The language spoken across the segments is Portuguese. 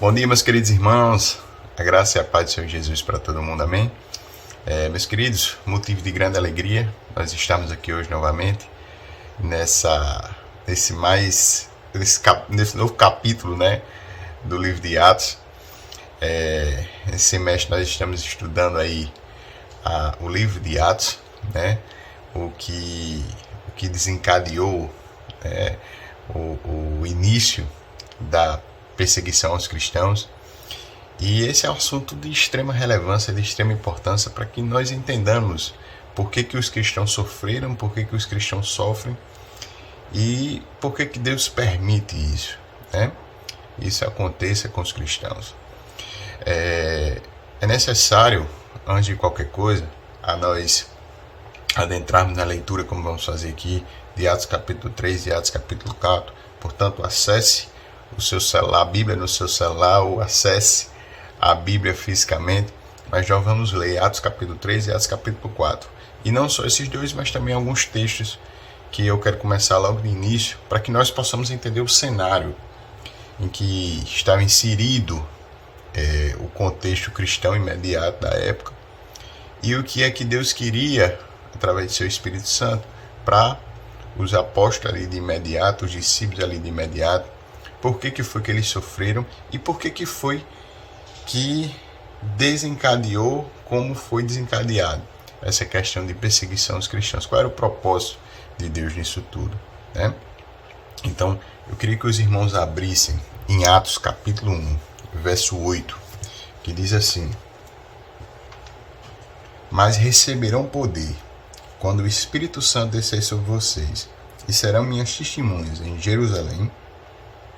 Bom dia, meus queridos irmãos. A graça e a paz do Senhor Jesus para todo mundo, amém? Meus queridos, motivo de grande alegria, nós estamos aqui hoje novamente nesse novo capítulo, né, do livro de Atos. Esse semestre nós estamos estudando aí o livro de Atos, né, o que desencadeou o início da perseguição aos cristãos. E esse é um assunto de extrema relevância, de extrema importância, para que nós entendamos por que os cristãos sofreram, por que os cristãos sofrem e por que Deus permite isso, né? Isso aconteça com os cristãos. É necessário, antes de qualquer coisa, a nós adentrarmos na leitura, como vamos fazer aqui, de Atos capítulo 3 e Atos capítulo 4. Portanto, acesse o seu celular, a Bíblia no seu celular, ou acesse a Bíblia fisicamente. Mas nós vamos ler Atos capítulo 3 e Atos capítulo 4. E não só esses dois, mas também alguns textos que eu quero começar logo de início, para que nós possamos entender o cenário em que estava inserido o contexto cristão imediato da época, e o que é que Deus queria, através de seu Espírito Santo, para os apóstolos ali de imediato, os discípulos ali de imediato, por que foi que eles sofreram e por que foi que desencadeou como foi desencadeado essa questão de perseguição aos cristãos. Qual era o propósito de Deus nisso tudo, né? Então, eu queria que os irmãos abrissem em Atos capítulo 1, verso 8, que diz assim: mas receberão poder quando o Espírito Santo descer sobre vocês, e serão minhas testemunhas em Jerusalém,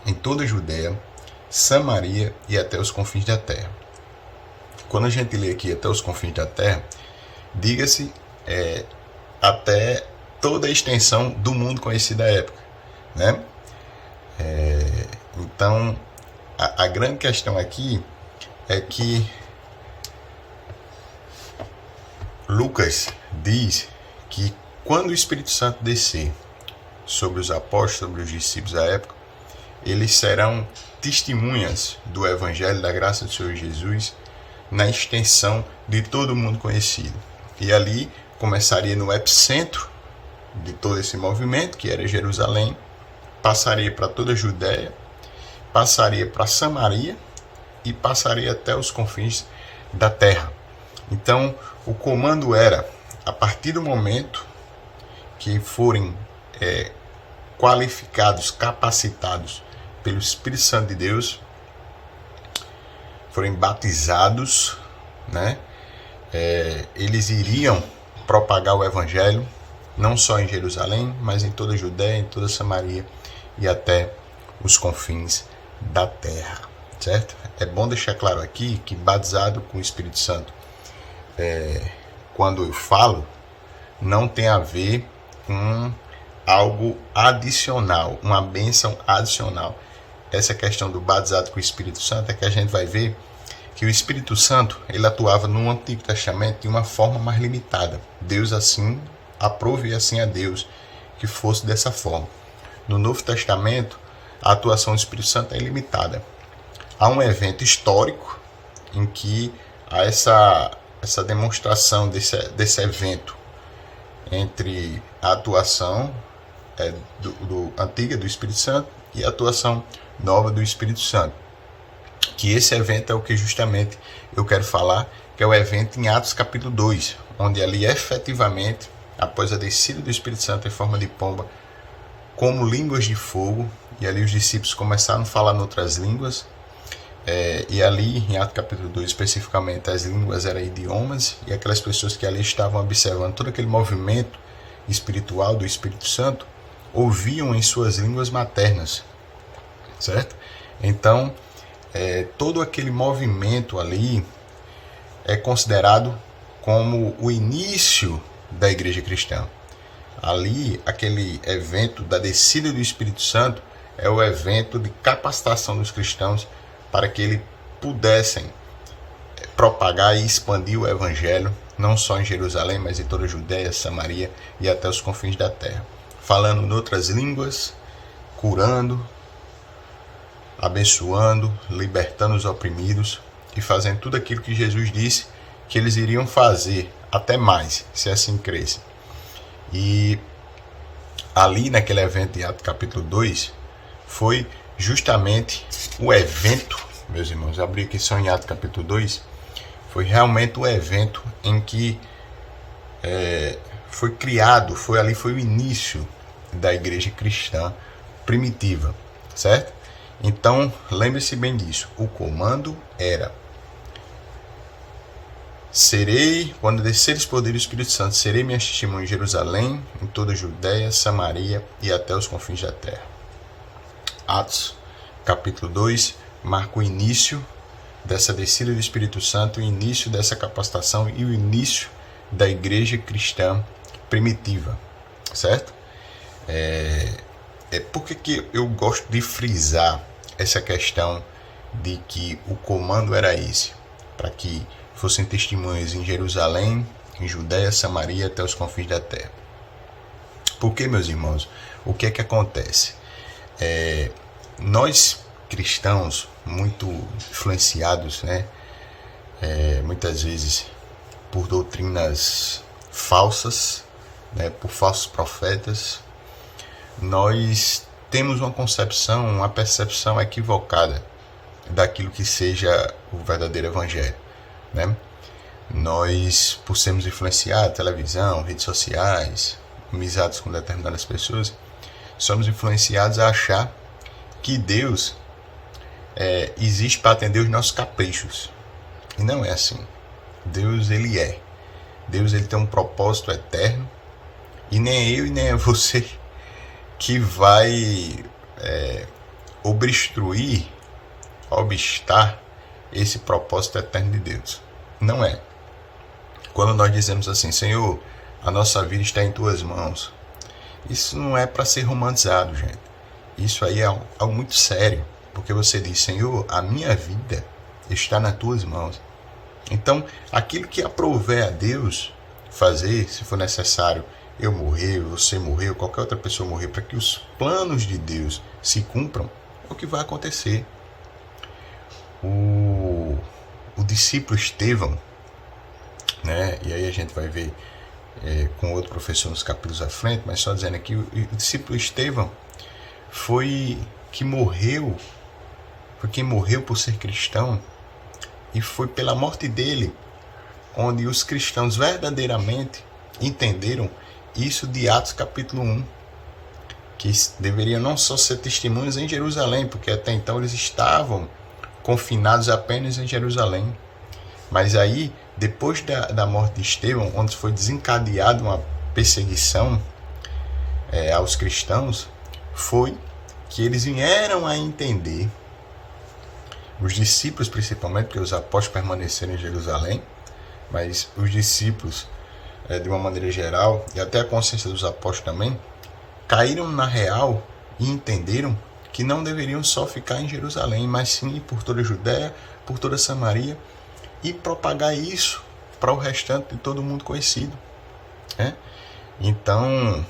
em toda a Judéia, Samaria e até os confins da terra. Quando a gente lê aqui até os confins da terra, diga-se até toda a extensão do mundo conhecido da época, né? Então, a grande questão aqui é que Lucas diz que quando o Espírito Santo descer sobre os apóstolos, sobre os discípulos da época, eles serão testemunhas do Evangelho, da graça do Senhor Jesus, na extensão de todo o mundo conhecido. E ali começaria no epicentro de todo esse movimento, que era Jerusalém, passaria para toda a Judéia, passaria para Samaria e passaria até os confins da terra. Então, o comando era, a partir do momento que forem qualificados, capacitados pelo Espírito Santo de Deus, forem batizados, né? Eles iriam propagar o Evangelho, não só em Jerusalém, mas em toda a Judéia, em toda a Samaria e até os confins da terra, certo? É bom deixar claro aqui que batizado com o Espírito Santo, quando eu falo, não tem a ver com algo adicional, uma bênção adicional. Essa questão do batizado com o Espírito Santo é que a gente vai ver que o Espírito Santo, ele atuava no Antigo Testamento de uma forma mais limitada. Deus assim aprove, assim a Deus que fosse dessa forma. No Novo Testamento, a atuação do Espírito Santo é limitada. Há um evento histórico em que há essa demonstração desse evento entre a atuação antiga do Espírito Santo e a atuação nova do Espírito Santo. Que esse evento é o que justamente eu quero falar, que é o evento em Atos capítulo 2, onde ali efetivamente, após a descida do Espírito Santo em forma de pomba, como línguas de fogo, e ali os discípulos começaram a falar em outras línguas, e ali em Atos capítulo 2 especificamente as línguas eram idiomas, e aquelas pessoas que ali estavam observando todo aquele movimento espiritual do Espírito Santo ouviam em suas línguas maternas, certo? Então todo aquele movimento ali é considerado como o início da igreja cristã. Ali, aquele evento da descida do Espírito Santo é o evento de capacitação dos cristãos para que eles pudessem propagar e expandir o Evangelho, não só em Jerusalém, mas em toda a Judéia, Samaria e até os confins da terra. Falando em outras línguas, curando, abençoando, libertando os oprimidos e fazendo tudo aquilo que Jesus disse que eles iriam fazer, até mais, se assim crescem. E ali naquele evento de Atos capítulo 2, foi justamente o evento, meus irmãos, abri aqui só em Atos capítulo 2, foi realmente o evento em que foi criado, foi o início da igreja cristã primitiva, certo? Então, lembre-se bem disso, o comando era: quando desceres poder do Espírito Santo, serei minha testemunha em Jerusalém, em toda a Judéia, Samaria e até os confins da terra. Atos, capítulo 2, marca o início dessa descida do Espírito Santo, o início dessa capacitação e o início da igreja cristã primitiva, certo? Por que eu gosto de frisar essa questão de que o comando era esse? Para que fossem testemunhas em Jerusalém, em Judéia, Samaria, até os confins da terra. Porque, meus irmãos, o que é que acontece? Nós cristãos, muito influenciados, né, muitas vezes por doutrinas falsas, né, por falsos profetas, nós temos uma percepção equivocada daquilo que seja o verdadeiro evangelho, né? Nós, por sermos influenciados, televisão, redes sociais, amizades com determinadas pessoas, somos influenciados a achar que Deus existe para atender os nossos caprichos. E não é assim. Deus, ele tem um propósito eterno, e nem eu e nem é você que vai obstar esse propósito eterno de Deus. Não é. Quando nós dizemos assim: Senhor, a nossa vida está em tuas mãos, isso não é para ser romantizado, gente. Isso aí é algo muito sério, porque você diz: Senhor, a minha vida está nas tuas mãos. Então, aquilo que aprouver a Deus fazer, se for necessário eu morrer, você morrer, ou qualquer outra pessoa morrer, para que os planos de Deus se cumpram, é o que vai acontecer. O discípulo Estevão, né, e aí a gente vai ver com outro professor nos capítulos à frente, mas só dizendo aqui, o discípulo Estevão foi quem morreu por ser cristão, e foi pela morte dele onde os cristãos verdadeiramente entenderam isso de Atos capítulo 1, que deveriam não só ser testemunhas em Jerusalém, porque até então eles estavam confinados apenas em Jerusalém, mas aí, depois da morte de Estevão, onde foi desencadeada uma perseguição aos cristãos, foi que eles vieram a entender, os discípulos principalmente, porque os apóstolos permaneceram em Jerusalém, mas os discípulos, de uma maneira geral, e até a consciência dos apóstolos também, caíram na real e entenderam que não deveriam só ficar em Jerusalém, mas sim ir por toda a Judéia, por toda a Samaria, e propagar isso para o restante de todo mundo conhecido. Então,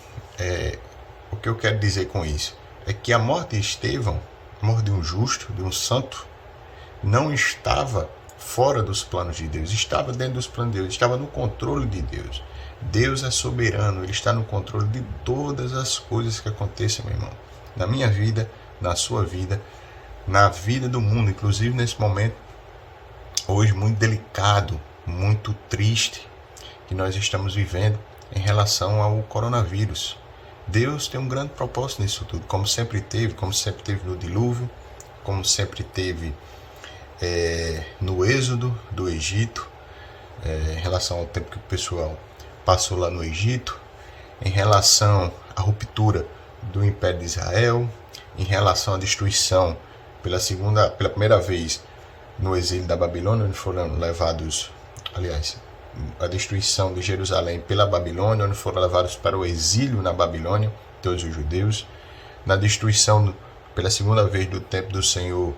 o que eu quero dizer com isso é que a morte de Estevão, a morte de um justo, de um santo, não estava fora dos planos de Deus, estava dentro dos planos de Deus, estava no controle de Deus. Deus é soberano, Ele está no controle de todas as coisas que acontecem, meu irmão. Na minha vida, na sua vida, na vida do mundo, inclusive nesse momento, hoje muito delicado, muito triste, que nós estamos vivendo em relação ao coronavírus. Deus tem um grande propósito nisso tudo, como sempre teve no dilúvio, como sempre teve no êxodo do Egito, em relação ao tempo que o pessoal passou lá no Egito, em relação à ruptura do Império de Israel, em relação à destruição pela primeira vez no exílio da Babilônia, onde foram levados, a destruição de Jerusalém pela Babilônia, onde foram levados para o exílio na Babilônia, todos os judeus, na destruição pela segunda vez do templo do Senhor,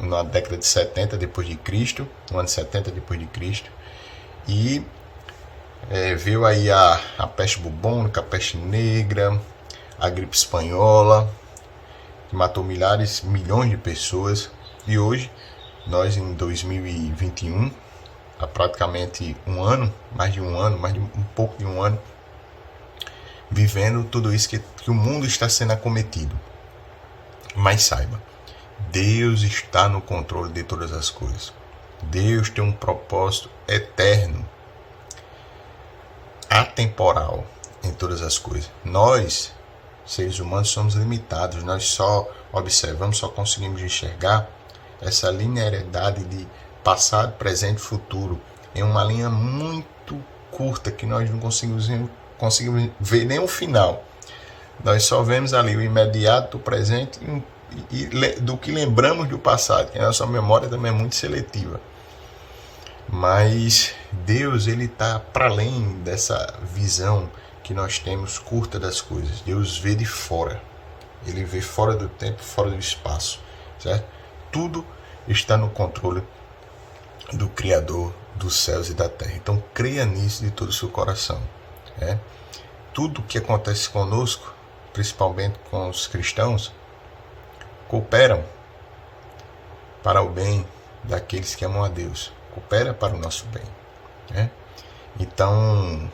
na década de 70 depois de Cristo, no ano 70 depois de Cristo, e veio aí a peste bubônica, a peste negra, a gripe espanhola, que matou milhões de pessoas. E hoje, nós em 2021, há praticamente um ano, mais de um pouco de um ano, vivendo tudo isso que o mundo está sendo acometido. Mas saiba, Deus está no controle de todas as coisas. Deus tem um propósito eterno, atemporal em todas as coisas. Nós, seres humanos, somos limitados. Nós só observamos, só conseguimos enxergar essa linearidade de passado, presente e futuro em uma linha muito curta que nós não conseguimos ver nem o final. Nós só vemos ali o imediato, o presente e do que lembramos do passado, que a nossa memória também é muito seletiva. Mas Deus, ele está para além dessa visão que nós temos curta das coisas. Deus vê de fora. Ele vê fora do tempo, fora do espaço, certo? Tudo está no controle do Criador dos céus e da terra. Então creia nisso de todo o seu coração. Tudo que acontece conosco, principalmente com os cristãos, cooperam para o bem daqueles que amam a Deus. Coopera para o nosso bem. Então,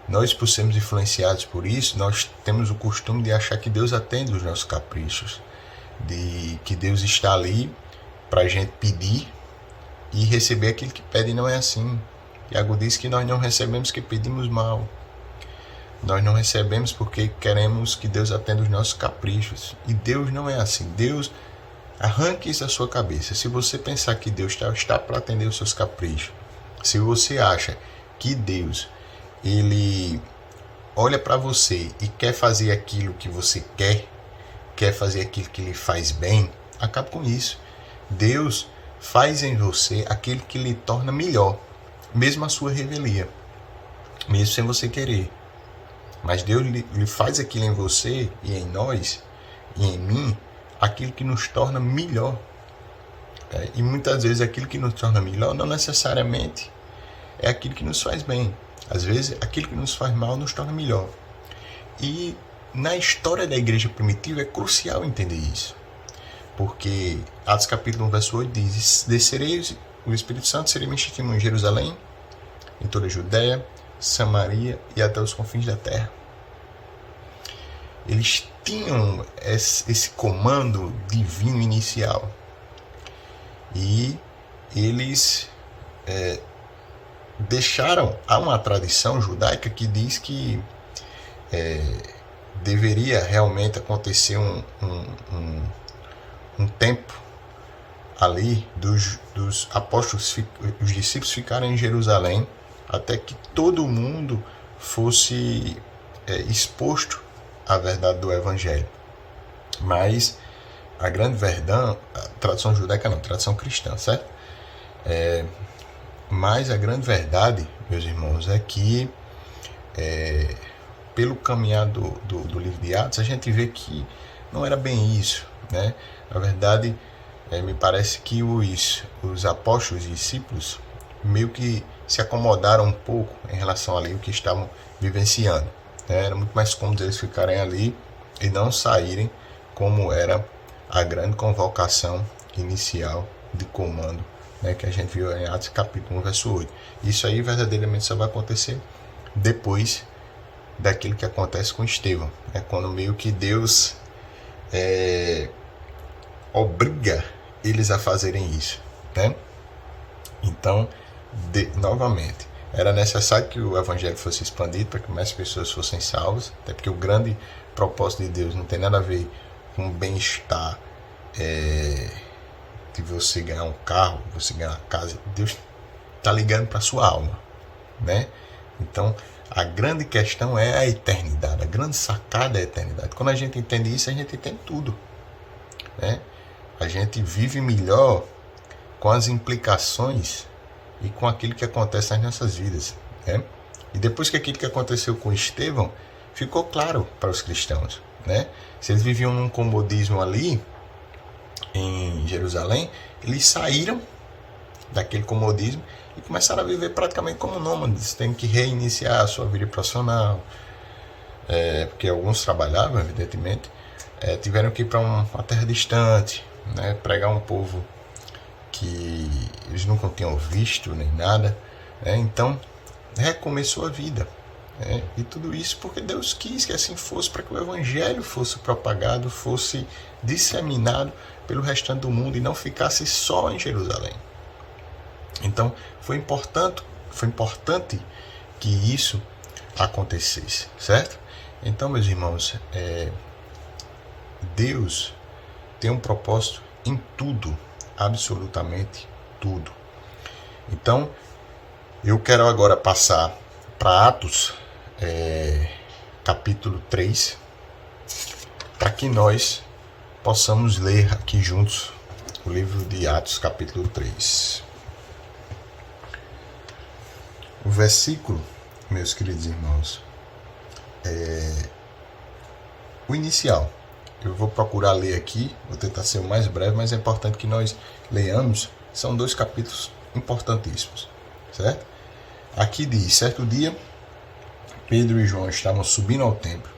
nós, por sermos influenciados por isso, nós temos o costume de achar que Deus atende os nossos caprichos, de que Deus está ali para a gente pedir e receber aquilo que pede. Não é assim. Tiago diz que nós não recebemos porque pedimos mal. Nós não recebemos porque queremos que Deus atenda os nossos caprichos. E Deus não é assim. Deus, arranque isso da sua cabeça. Se você pensar que Deus está para atender os seus caprichos, se você acha que Deus, ele olha para você e quer fazer aquilo que você quer fazer aquilo que lhe faz bem, acabe com isso. Deus faz em você aquilo que lhe torna melhor, mesmo a sua revelia, mesmo sem você querer. Mas Deus lhe faz aquilo em você e em nós e em mim, aquilo que nos torna melhor. E muitas vezes aquilo que nos torna melhor não necessariamente é aquilo que nos faz bem. Às vezes aquilo que nos faz mal nos torna melhor. E na história da igreja primitiva é crucial entender isso. Porque Atos capítulo 1, verso 8 diz: descereis, o Espírito Santo seria testemunho em Jerusalém, em toda a Judéia, Samaria e até os confins da terra. Eles tinham esse comando divino inicial. E eles deixaram, há uma tradição judaica que diz que deveria realmente acontecer um tempo ali dos apóstolos, os discípulos ficarem em Jerusalém até que todo mundo fosse exposto à verdade do Evangelho. Mas a grande verdade, a tradição judaica não, a tradição cristã, certo? Mas a grande verdade, meus irmãos, é que pelo caminhar do livro de Atos, a gente vê que não era bem isso, né? Na verdade, me parece que os apóstolos e discípulos meio que se acomodaram um pouco em relação ali ao que estavam vivenciando. Era muito mais cômodo eles ficarem ali e não saírem, como era a grande convocação inicial de comando, né, que a gente viu em Atos capítulo 1, verso 8. Isso aí verdadeiramente só vai acontecer depois daquilo que acontece com Estevão, né, quando meio que Deus obriga eles a fazerem isso, né? Então, novamente, era necessário que o Evangelho fosse expandido para que mais pessoas fossem salvas, até porque o grande propósito de Deus não tem nada a ver com o bem-estar de você ganhar um carro, você ganhar uma casa. Deus está ligando para a sua alma, né? Então, a grande questão é a eternidade, a grande sacada é a eternidade. Quando a gente entende isso, a gente entende tudo, né? A gente vive melhor com as implicações e com aquilo que acontece nas nossas vidas, né? E depois que aquilo que aconteceu com Estevão, ficou claro para os cristãos, né? Se eles viviam num comodismo ali em Jerusalém, eles saíram daquele comodismo e começaram a viver praticamente como nômades. Tem que reiniciar a sua vida profissional, porque alguns trabalhavam, evidentemente, tiveram que ir para uma terra distante, né, pregar um povo que eles nunca tinham visto nem nada, né, então recomeçou a vida, né, e tudo isso porque Deus quis que assim fosse, para que o evangelho fosse propagado, fosse disseminado pelo restante do mundo e não ficasse só em Jerusalém. Então foi importante que isso acontecesse, certo? Então, meus irmãos, Deus tem um propósito em tudo, absolutamente tudo. Então, eu quero agora passar para Atos, capítulo 3, para que nós possamos ler aqui juntos o livro de Atos, capítulo 3. O versículo, meus queridos irmãos, o inicial. Eu vou procurar ler aqui, vou tentar ser o mais breve, mas é importante que nós leiamos. São 2 capítulos importantíssimos, certo? Aqui diz: certo dia, Pedro e João estavam subindo ao templo,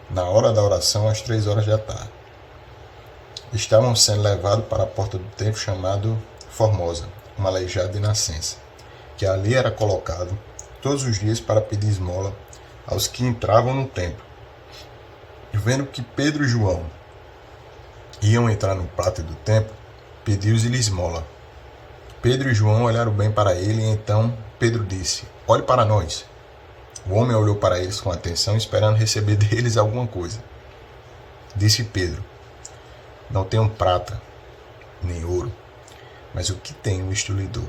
na hora da oração, às 3 horas da tarde. Estavam sendo levados para a porta do templo chamado Formosa, um aleijado de nascença, que ali era colocado todos os dias para pedir esmola aos que entravam no templo. Vendo que Pedro e João iam entrar no pátio do templo, pediu-lhe esmola. Pedro e João olharam bem para ele, e então Pedro disse: olhe para nós. O homem olhou para eles com atenção, esperando receber deles alguma coisa. Disse Pedro: não tenho prata nem ouro, mas o que tenho isto lhe dou.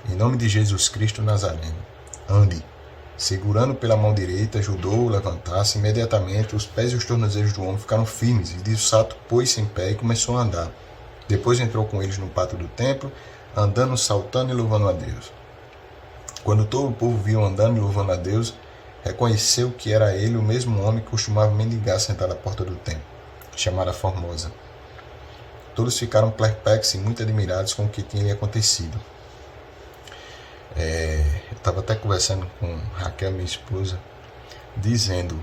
Em nome de Jesus Cristo Nazareno, ande. Segurando pela mão direita, ajudou-o a levantar-se. Imediatamente os pés e os tornozelos do homem ficaram firmes, e de fato pôs-se em pé e começou a andar. Depois entrou com eles no pátio do templo, andando, saltando e louvando a Deus. Quando todo o povo viu andando e louvando a Deus, reconheceu que era ele o mesmo homem que costumava mendigar sentado à porta do templo, chamada Formosa. Todos ficaram perplexos e muito admirados com o que tinha lhe acontecido. Eu estava até conversando com Raquel, minha esposa, dizendo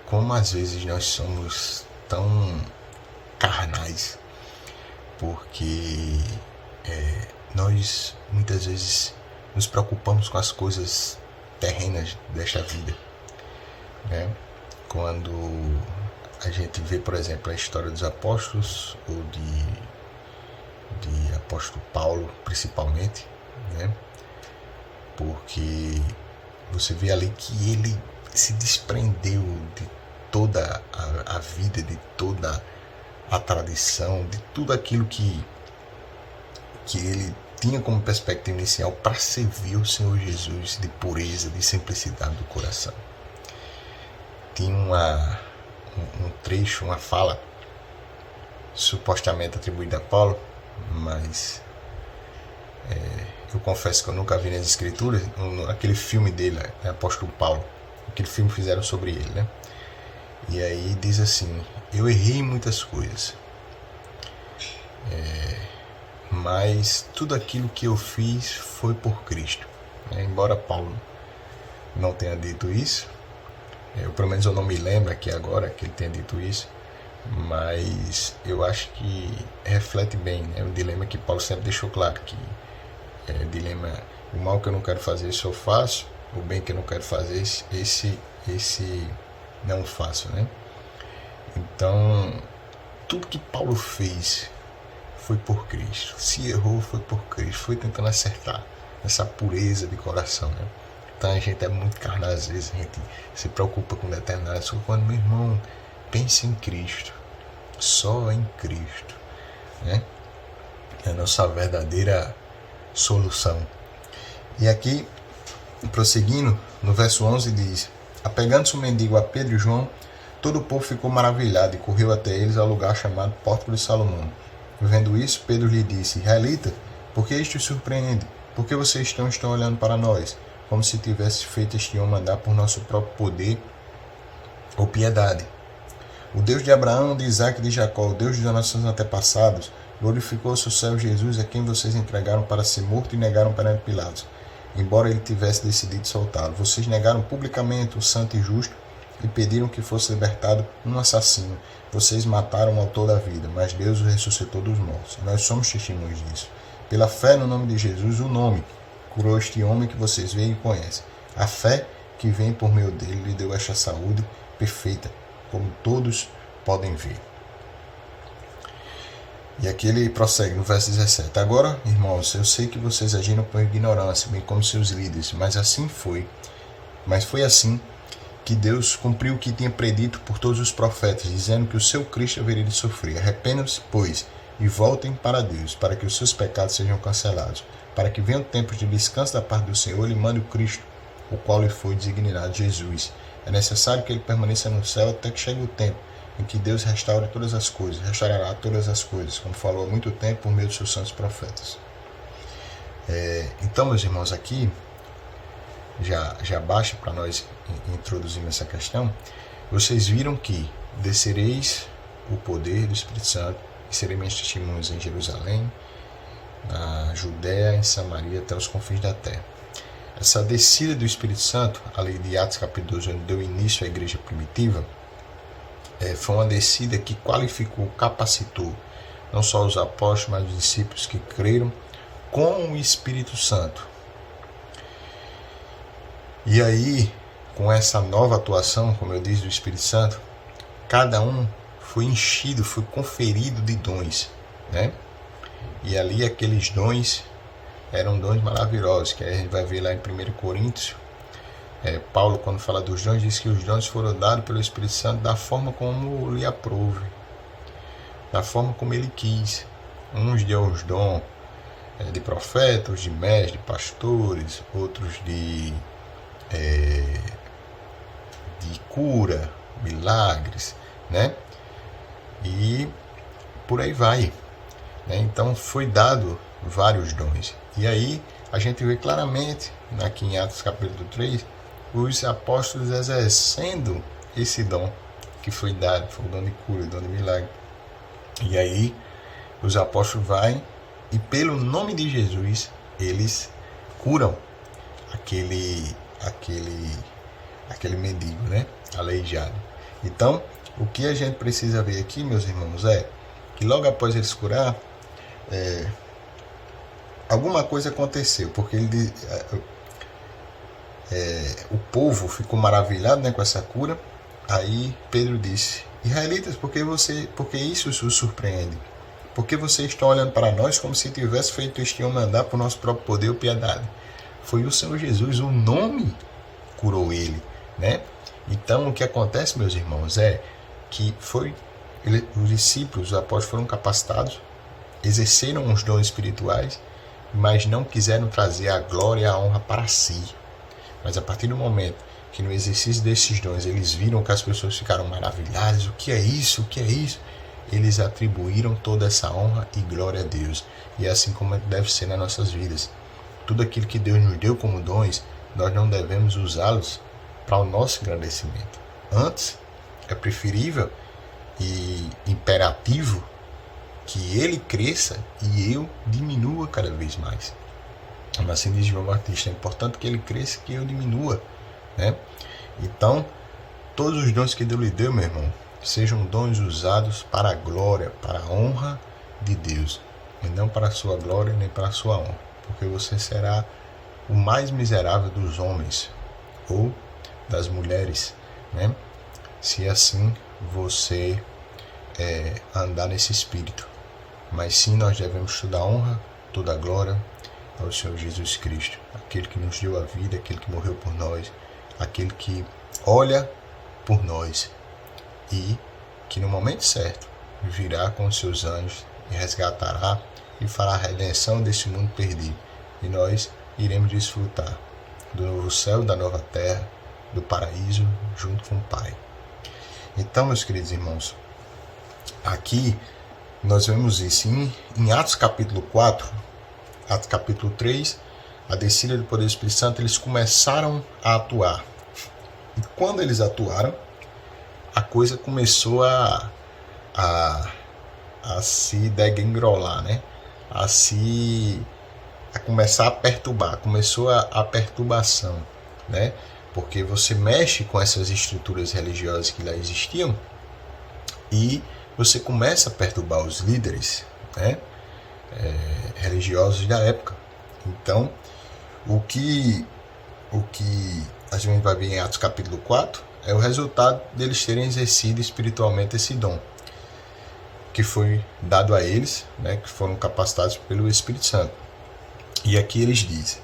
como às vezes nós somos tão carnais, porque nós muitas vezes nos preocupamos com as coisas terrenas desta vida, né? Quando a gente vê, por exemplo, a história dos apóstolos, ou de apóstolo Paulo principalmente, né? Porque você vê ali que ele se desprendeu de toda a vida, de toda a tradição, de tudo aquilo que ele tinha como perspectiva inicial para servir o Senhor Jesus, de pureza, de simplicidade do coração. Tinha um trecho, uma fala supostamente atribuída a Paulo, mas eu confesso que eu nunca vi nas escrituras. Aquele filme dele, Apóstolo Paulo, aquele filme fizeram sobre ele, né? E aí diz assim: eu errei em muitas coisas, mas tudo aquilo que eu fiz foi por Cristo. Embora Paulo não tenha dito isso, pelo menos eu não me lembro aqui agora que ele tenha dito isso, mas eu acho que reflete bem, né, o dilema que Paulo sempre deixou claro, que dilema: o mal que eu não quero fazer, isso eu faço; o bem que eu não quero fazer, esse não faço, né? Então, tudo que Paulo fez foi por Cristo. Se errou, foi por Cristo. Foi tentando acertar essa pureza de coração, né? Então a gente é muito carnal às vezes, a gente se preocupa com determinadas coisas. Quando, meu irmão, pense em Cristo, só em Cristo, né? É a nossa verdadeira solução. E aqui, prosseguindo, no verso 11 diz: apegando-se o mendigo a Pedro e João, todo o povo ficou maravilhado e correu até eles ao lugar chamado Pórtico de Salomão. Vendo isso, Pedro lhe disse: israelita, por que isto os surpreende? Por que vocês estão olhando para nós, como se tivesse feito este homem andar por nosso próprio poder ou piedade? O Deus de Abraão, de Isaque e de Jacó, o Deus dos nossos antepassados, glorificou o seu servo Jesus, a quem vocês entregaram para ser morto e negaram perante Pilatos, embora ele tivesse decidido soltá-lo. Vocês negaram publicamente o santo e justo e pediram que fosse libertado um assassino. Vocês mataram o autor da vida, mas Deus o ressuscitou dos mortos. Nós somos testemunhos disso. Pela fé no nome de Jesus, o nome curou este homem que vocês veem e conhecem. A fé que vem por meio dele lhe deu esta saúde perfeita, como todos podem ver. E aqui ele prossegue no verso 17. Agora, irmãos, eu sei que vocês agiram por ignorância, bem como seus líderes, mas foi assim que Deus cumpriu o que tinha predito por todos os profetas, dizendo que o seu Cristo haveria de sofrer. Arrependam-se, pois, e voltem para Deus, para que os seus pecados sejam cancelados, para que venha o tempo de descanso da parte do Senhor e mande o Cristo, o qual lhe foi designado, Jesus. É necessário que ele permaneça no céu até que chegue o tempo em que Deus restaurará todas as coisas, como falou há muito tempo por meio dos seus santos profetas. Então, meus irmãos, aqui já baixa para nós introduzirmos essa questão. Vocês viram que descereis o poder do Espírito Santo e sereis minhas testemunhas em Jerusalém, na Judéia, em Samaria, até os confins da terra. Essa descida do Espírito Santo, a lei de Atos capítulo 2, onde deu início à igreja primitiva, foi uma descida que qualificou, capacitou não só os apóstolos, mas os discípulos que creram com o Espírito Santo. E aí, com essa nova atuação, como eu disse, do Espírito Santo, cada um foi enchido, foi conferido de dons, né? E ali aqueles dons eram dons maravilhosos, que a gente vai ver lá em 1 Coríntios. Paulo, quando fala dos dons, diz que os dons foram dados pelo Espírito Santo da forma como lhe aprouve, da forma como ele quis. Uns deu os dons de profetas, outros de mestres, de pastores, outros de cura, milagres, né? E por aí vai, né? Então foi dado vários dons. E aí a gente vê claramente aqui em Atos capítulo 3 os apóstolos exercendo esse dom que foi dado, foi o dom de cura, o dom de milagre. E aí os apóstolos vão e pelo nome de Jesus eles curam aquele mendigo, né? Aleijado. Então, o que a gente precisa ver aqui, meus irmãos, é que logo após eles curar, alguma coisa aconteceu, porque o povo ficou maravilhado, né, com essa cura. Aí Pedro disse: Israelitas, por que isso os surpreende? Porque vocês estão olhando para nós como se tivesse feito este homem andar por nosso próprio poder ou piedade. Foi o Senhor Jesus, o nome curou ele, né? Então o que acontece, meus irmãos, é que os discípulos, os apóstolos foram capacitados, exerceram os dons espirituais, mas não quiseram trazer a glória e a honra para si. Mas a partir do momento que no exercício desses dons eles viram que as pessoas ficaram maravilhadas, o que é isso, eles atribuíram toda essa honra e glória a Deus. E é assim como deve ser nas nossas vidas. Tudo aquilo que Deus nos deu como dons, nós não devemos usá-los para o nosso engrandecimento. Antes, é preferível e imperativo que ele cresça e eu diminua cada vez mais. Mas assim diz João Batista, é importante que ele cresça e que eu diminua, né? Então, todos os dons que Deus lhe deu, meu irmão, sejam dons usados para a glória, para a honra de Deus, e não para a sua glória nem para a sua honra, porque você será o mais miserável dos homens ou das mulheres, né? Se assim você andar nesse espírito. Mas sim, nós devemos toda a honra, toda a glória ao Senhor Jesus Cristo, aquele que nos deu a vida, aquele que morreu por nós, aquele que olha por nós e que no momento certo virá com os seus anjos e resgatará e fará a redenção desse mundo perdido. E nós iremos desfrutar do novo céu, da nova terra, do paraíso junto com o Pai. Então, meus queridos irmãos, aqui nós vemos isso em Atos capítulo 4, Atos capítulo 3, a descida do poder do Espírito Santo, eles começaram a atuar. E quando eles atuaram, a coisa começou a se degringolar, né? A começar a perturbar, começou a perturbação, né? porque você mexe com essas estruturas religiosas que lá existiam e você começa a perturbar os líderes, né, religiosos da época. Então, o que a gente vai ver em Atos capítulo 4 é o resultado deles terem exercido espiritualmente esse dom que foi dado a eles, né, que foram capacitados pelo Espírito Santo. E aqui eles dizem: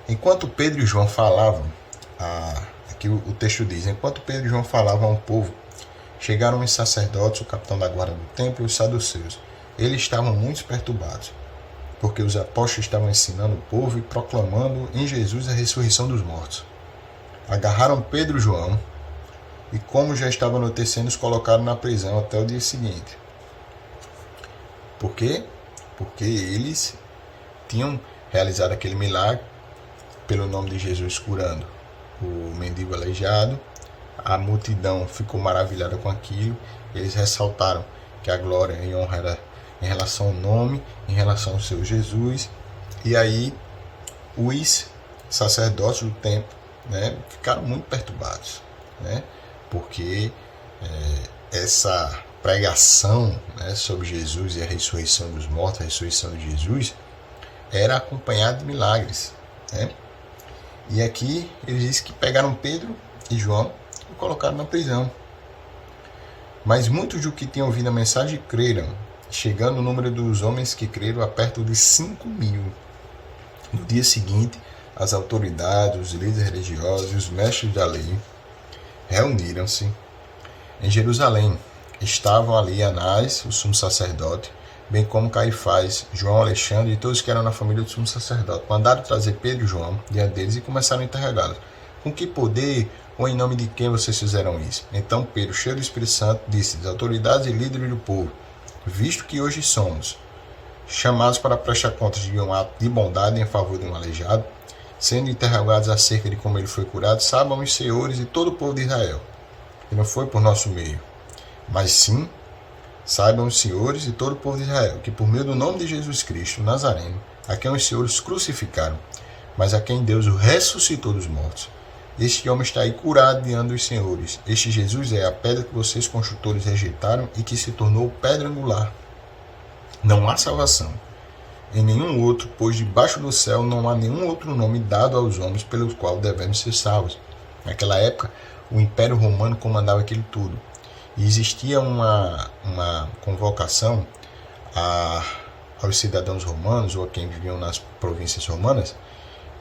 enquanto Pedro e João falavam, aqui o texto diz: enquanto Pedro e João falavam ao povo, chegaram os sacerdotes, o capitão da guarda do templo e os saduceus. Eles estavam muito perturbados, porque os apóstolos estavam ensinando o povo e proclamando em Jesus a ressurreição dos mortos. Agarraram Pedro e João e, como já estava anoitecendo, os colocaram na prisão até o dia seguinte. Por quê? Porque eles tinham realizado aquele milagre pelo nome de Jesus, curando o mendigo aleijado. A multidão ficou maravilhada com aquilo. Eles ressaltaram que a glória e a honra era em relação ao nome, em relação ao seu Jesus. E aí os sacerdotes do templo, né, ficaram muito perturbados, né, porque essa pregação, né, sobre Jesus e a ressurreição dos mortos, a ressurreição de Jesus, era acompanhada de milagres, né? E aqui ele diz que pegaram Pedro e João e colocaram na prisão. Mas muitos do que tinham ouvido a mensagem creram, chegando o número dos homens que creram a perto de 5.000. No dia seguinte, as autoridades, os líderes religiosos e os mestres da lei reuniram-se em Jerusalém. Estavam ali Anás, o sumo sacerdote, bem como Caifás, João, Alexandre e todos que eram na família do sumo sacerdote. Mandaram trazer Pedro e João diante deles e começaram a interrogá-los. Com que poder ou em nome de quem vocês fizeram isso? Então Pedro, cheio do Espírito Santo, disse às autoridades e líderes do povo: visto que hoje somos chamados para prestar contas de um ato de bondade em favor de um aleijado, sendo interrogados acerca de como ele foi curado, saibam os senhores e todo o povo de Israel, que não foi por nosso meio, mas sim saibam os senhores e todo o povo de Israel, que por meio do nome de Jesus Cristo, Nazareno, a quem os senhores crucificaram, mas a quem Deus o ressuscitou dos mortos, este homem está aí curado diante dos senhores. Este Jesus é a pedra que vocês construtores rejeitaram e que se tornou pedra angular. Não há salvação em nenhum outro, pois debaixo do céu não há nenhum outro nome dado aos homens pelo qual devemos ser salvos. Naquela época, o Império Romano comandava aquilo tudo. E existia uma convocação aos cidadãos romanos, ou a quem viviam nas províncias romanas,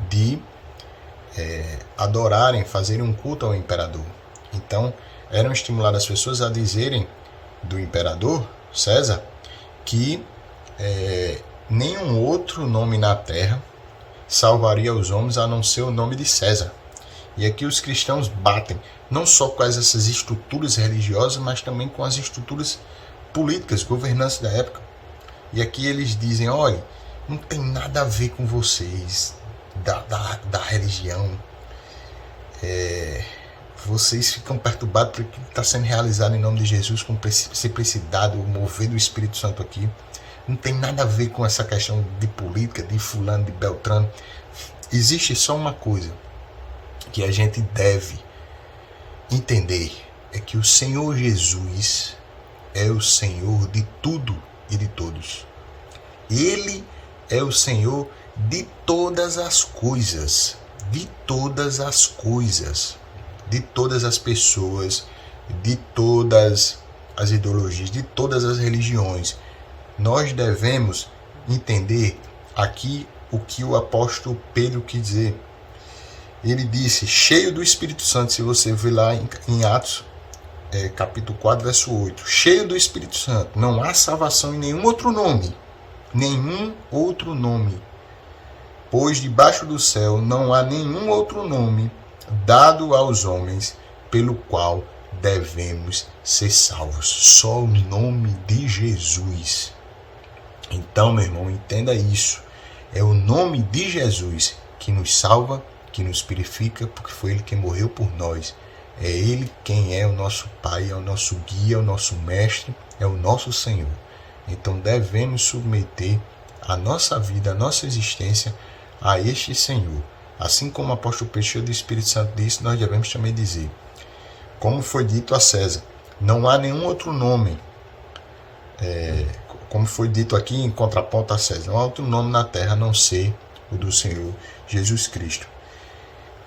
de adorarem, fazerem um culto ao imperador. Então, eram estimuladas as pessoas a dizerem do imperador, César, que nenhum outro nome na terra salvaria os homens a não ser o nome de César. E aqui os cristãos batem não só com essas estruturas religiosas, mas também com as estruturas políticas, governantes da época. E aqui eles dizem: olha, não tem nada a ver com vocês, da religião. Vocês ficam perturbados porque está sendo realizado em nome de Jesus com simplicidade, o mover do Espírito Santo aqui. Não tem nada a ver com essa questão de política, de fulano, de beltrano. Existe só uma coisa que a gente deve entender, é que o Senhor Jesus é o Senhor de tudo e de todos. Ele é o Senhor de todas as coisas, de todas as coisas, de todas as pessoas, de todas as ideologias, de todas as religiões. Nós devemos entender aqui o que o apóstolo Pedro quis dizer. Ele disse, cheio do Espírito Santo, se você ver lá em Atos, capítulo 4, verso 8, cheio do Espírito Santo, não há salvação em nenhum outro nome, pois debaixo do céu não há nenhum outro nome dado aos homens pelo qual devemos ser salvos, só o nome de Jesus. Então, meu irmão, entenda isso, é o nome de Jesus que nos salva, que nos purifica, porque foi Ele quem morreu por nós. É Ele quem é o nosso Pai, é o nosso guia, é o nosso mestre, é o nosso Senhor. Então devemos submeter a nossa vida, a nossa existência a este Senhor. Assim como o apóstolo Pedro, cheio do Espírito Santo, disse, nós devemos também dizer. Como foi dito a César, não há nenhum outro nome, como foi dito aqui em contraponto a César, não há outro nome na terra a não ser o do Senhor Jesus Cristo.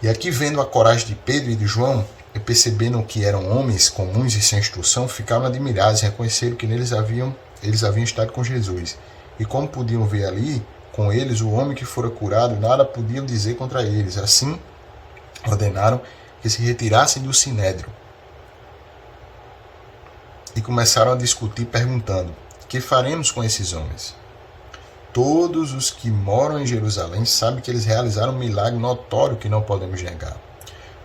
E aqui, vendo a coragem de Pedro e de João, e percebendo que eram homens comuns e sem instrução, ficaram admirados e reconheceram que eles haviam estado com Jesus. E como podiam ver ali, com eles, o homem que fora curado, nada podiam dizer contra eles. Assim, ordenaram que se retirassem do sinédrio. E começaram a discutir, perguntando, que faremos com esses homens? Todos os que moram em Jerusalém sabem que eles realizaram um milagre notório que não podemos negar.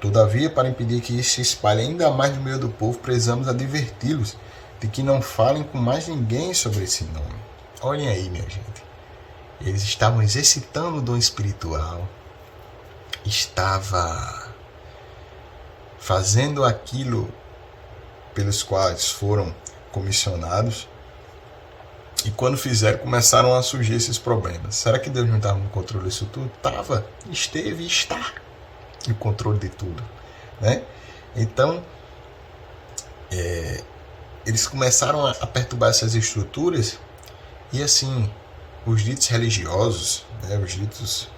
Todavia, para impedir que isso se espalhe ainda mais no meio do povo, precisamos adverti-los de que não falem com mais ninguém sobre esse nome. Olhem aí, minha gente. Eles estavam exercitando o dom espiritual, estava fazendo aquilo pelos quais foram comissionados, e quando fizeram, começaram a surgir esses problemas. Será que Deus não estava no controle disso tudo? Estava, esteve e está no controle de tudo, né? Então, eles começaram a perturbar essas estruturas, e assim, os ditos religiosos, né, os ditos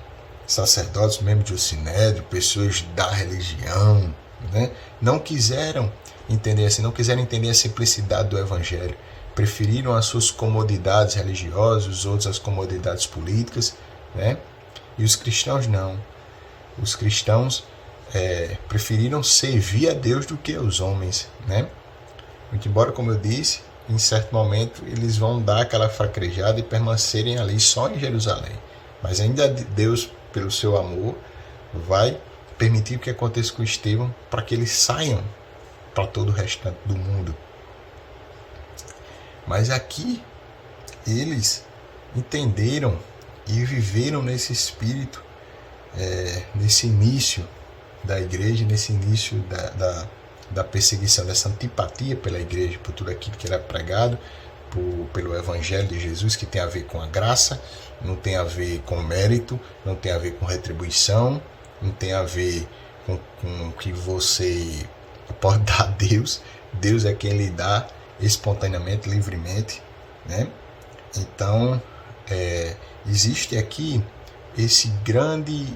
sacerdotes, membros do sinédrio, pessoas da religião, né, não quiseram entender assim, não quiseram entender a simplicidade do evangelho. Preferiram as suas comodidades religiosas, os outros as comodidades políticas, né? E os cristãos não. Os cristãos preferiram servir a Deus do que aos homens, né? Muito embora, como eu disse, em certo momento eles vão dar aquela fraquejada e permanecerem ali só em Jerusalém. Mas ainda Deus, pelo seu amor, vai permitir o que aconteça com Estevão para que eles saiam para todo o restante do mundo. Mas aqui eles entenderam e viveram nesse espírito, nesse início da igreja, nesse início da perseguição, dessa antipatia pela igreja, por tudo aquilo que era pregado, pelo evangelho de Jesus, que tem a ver com a graça, não tem a ver com mérito, não tem a ver com retribuição, não tem a ver com o que você pode dar a Deus. Deus é quem lhe dá espontaneamente, livremente, né? Então, existe aqui esse grande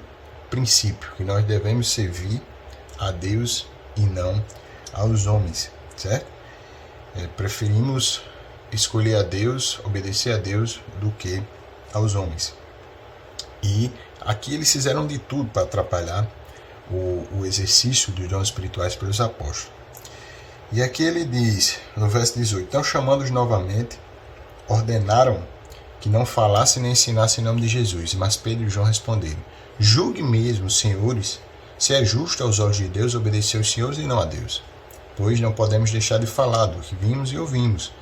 princípio, que nós devemos servir a Deus e não aos homens, certo? Preferimos escolher a Deus, obedecer a Deus, do que aos homens. E aqui eles fizeram de tudo para atrapalhar o exercício dos dons espirituais pelos apóstolos. E aqui ele diz, no verso 18, então chamando-os novamente, ordenaram que não falassem nem ensinassem em nome de Jesus. Mas Pedro e João responderam, julgue mesmo, senhores, se é justo aos olhos de Deus obedecer aos senhores e não a Deus. Pois não podemos deixar de falar do que vimos e ouvimos.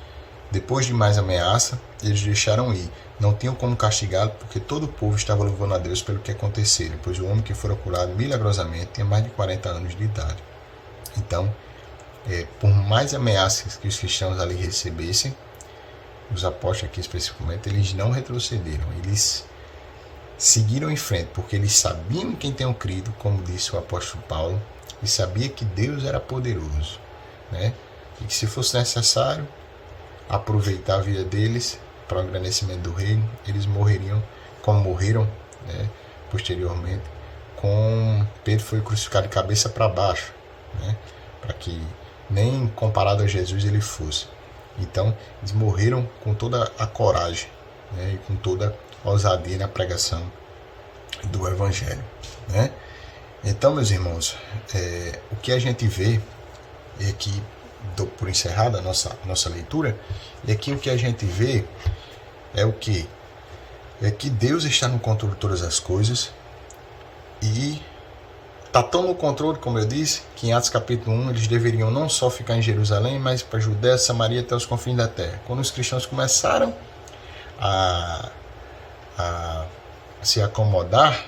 Depois de mais ameaça, eles deixaram ir. Não tinham como castigá-lo, porque todo o povo estava louvando a Deus pelo que acontecera, pois o homem que fora curado milagrosamente tinha mais de 40 anos de idade. Então, por mais ameaças que os cristãos ali recebessem, os apóstolos aqui especificamente, eles não retrocederam, eles seguiram em frente, porque eles sabiam quem tinham crido, como disse o apóstolo Paulo, e sabia que Deus era poderoso, né? E que se fosse necessário aproveitar a vida deles para o engrandecimento do reino, eles morreriam como morreram, né? Posteriormente, com Pedro foi crucificado de cabeça para baixo, né? Para que nem comparado a Jesus ele fosse. Então, eles morreram com toda a coragem, né? E com toda a ousadia na pregação do Evangelho, né? Então, meus irmãos, o que a gente vê, e aqui dou por encerrada a nossa leitura, e aqui o que a gente vê é o que? É que Deus está no controle de todas as coisas, e está tão no controle, como eu disse, que em Atos capítulo 1 eles deveriam não só ficar em Jerusalém, mas para Judéia, Samaria até os confins da terra. Quando os cristãos começaram a se acomodar,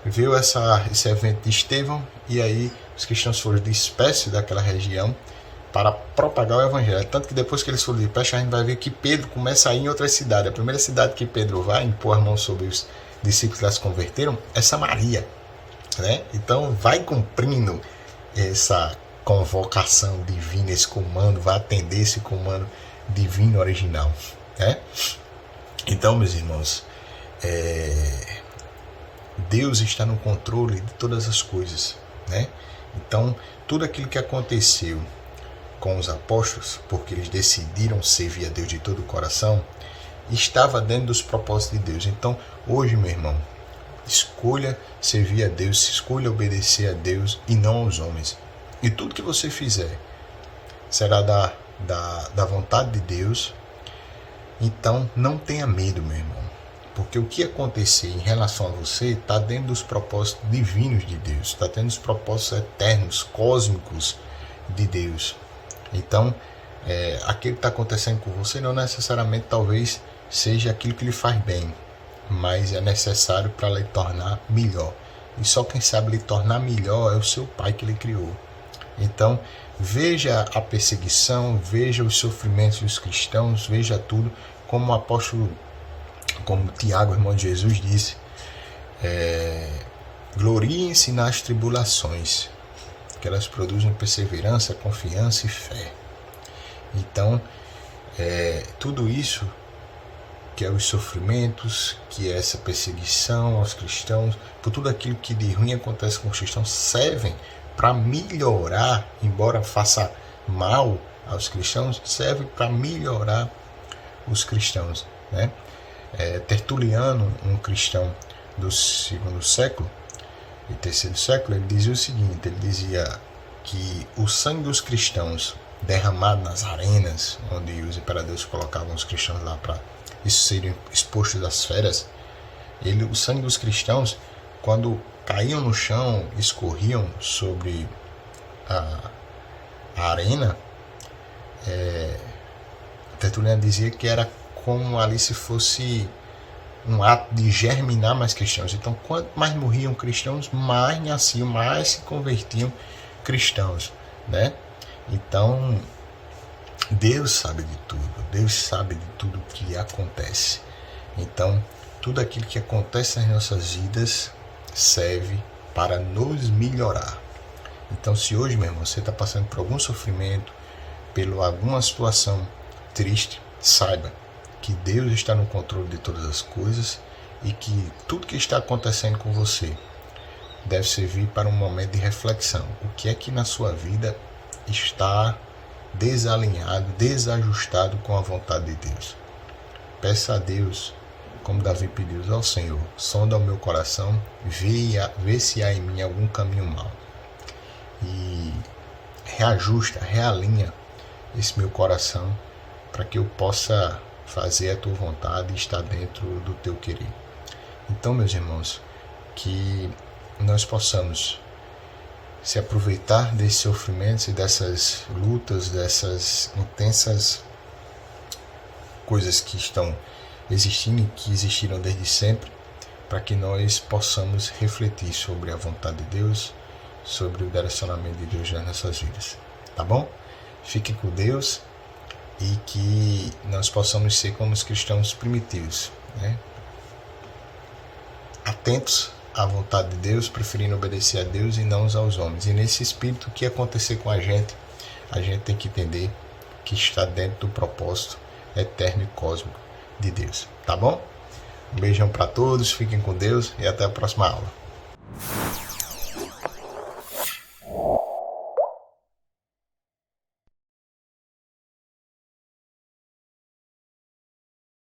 veio esse evento de Estevão, e aí os cristãos foram dispersos daquela região para propagar o evangelho. Tanto que depois que eles foram dispersos, a gente vai ver que Pedro começa a ir em outras cidades. A primeira cidade que Pedro vai impor a mão sobre os discípulos que se converteram é Samaria, né? Então vai cumprindo essa convocação divina, esse comando, vai atender esse comando divino original, né? Então, meus irmãos, Deus está no controle de todas as coisas, né? Então, tudo aquilo que aconteceu com os apóstolos, porque eles decidiram servir a Deus de todo o coração, estava dentro dos propósitos de Deus. Então, hoje, meu irmão, escolha servir a Deus, escolha obedecer a Deus e não aos homens. E tudo que você fizer será da vontade de Deus. Então, não tenha medo, meu irmão. Porque o que acontecer em relação a você está dentro dos propósitos divinos de Deus. Está dentro dos propósitos eternos, cósmicos de Deus. Então, aquilo que está acontecendo com você não necessariamente talvez seja aquilo que lhe faz bem, mas é necessário para lhe tornar melhor. E só quem sabe lhe tornar melhor é o seu Pai que lhe criou. Então, veja a perseguição, veja os sofrimentos dos cristãos, veja tudo, como o apóstolo, como Tiago, irmão de Jesus, disse, gloriem-se nas tribulações, que elas produzem perseverança, confiança e fé. Então, tudo isso, que é os sofrimentos, que é essa perseguição aos cristãos, por tudo aquilo que de ruim acontece com os cristãos, servem para melhorar, embora faça mal aos cristãos, serve para melhorar os cristãos, né? Tertuliano, um cristão do segundo século e terceiro século, ele dizia o seguinte: ele dizia que o sangue dos cristãos derramado nas arenas, onde os imperadores colocavam os cristãos lá para isso serem expostos às feras, o sangue dos cristãos, quando caíam no chão, escorriam sobre a arena, Tertuliano dizia que era como ali se fosse um ato de germinar mais cristãos. Então, quanto mais morriam cristãos, mais nasciam, mais se convertiam cristãos, né? Então, Deus sabe de tudo. Deus sabe de tudo que acontece. Então, tudo aquilo que acontece nas nossas vidas serve para nos melhorar. Então, se hoje, meu irmão, você está passando por algum sofrimento, por alguma situação triste, saiba que Deus está no controle de todas as coisas e que tudo que está acontecendo com você deve servir para um momento de reflexão. O que é que na sua vida está desalinhado, desajustado com a vontade de Deus? Peça a Deus, como Davi pediu ao Senhor: sonda o meu coração, vê se há em mim algum caminho mau. E reajusta, realinha esse meu coração para que eu possa fazer a tua vontade e estar dentro do teu querer. Então, meus irmãos, que nós possamos se aproveitar desses sofrimentos e dessas lutas, dessas intensas coisas que estão existindo e que existiram desde sempre, para que nós possamos refletir sobre a vontade de Deus, sobre o direcionamento de Deus nas nossas vidas. Tá bom? Fiquem com Deus e que nós possamos ser como os cristãos primitivos, né? Atentos à vontade de Deus, preferindo obedecer a Deus e não aos homens. E nesse espírito, o que acontecer com a gente tem que entender que está dentro do propósito eterno e cósmico de Deus. Tá bom? Um beijão para todos, fiquem com Deus e até a próxima aula.